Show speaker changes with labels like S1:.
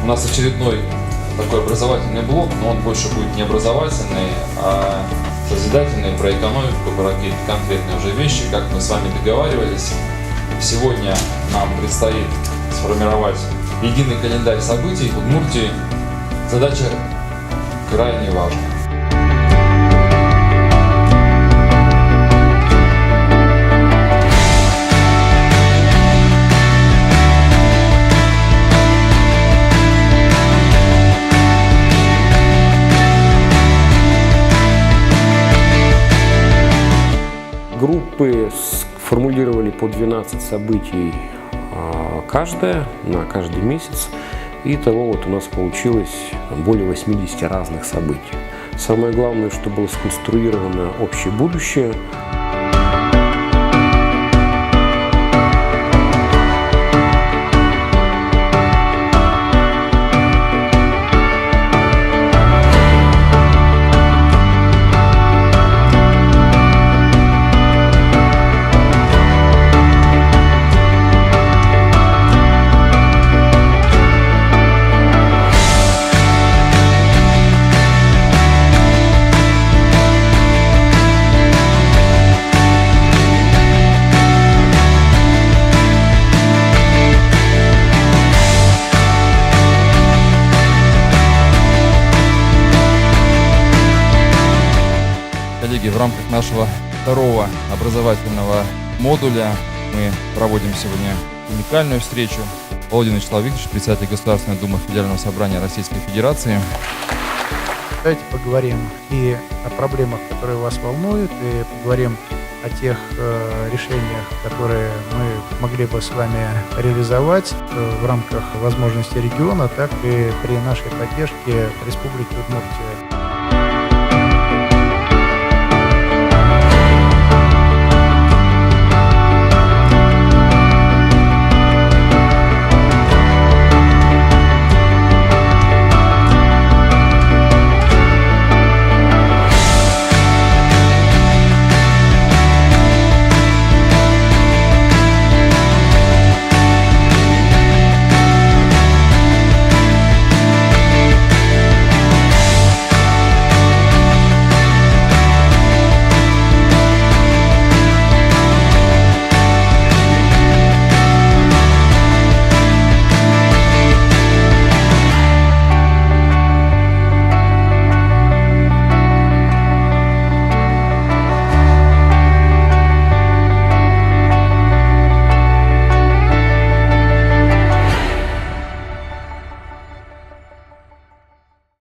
S1: У нас очередной такой образовательный блок, но он больше будет не образовательный, а созидательный, про экономику, про какие-то конкретные уже вещи, как мы с вами договаривались. Сегодня нам предстоит сформировать единый календарь событий в Удмуртии. Задача крайне важная.
S2: Группы сформулировали по 12 событий каждая на каждый месяц. И того вот у нас получилось более 80 разных событий. Самое главное, что было сконструировано общее будущее.
S3: Коллеги, в рамках нашего второго образовательного модуля мы проводим сегодня уникальную встречу. Володин Вячеслав Викторович, председатель Государственной Думы Федерального собрания Российской Федерации.
S4: Давайте поговорим и о проблемах, которые вас волнуют, и поговорим о тех решениях, которые мы могли бы с вами реализовать в рамках возможностей региона, так и при нашей поддержке Республики Удмуртия.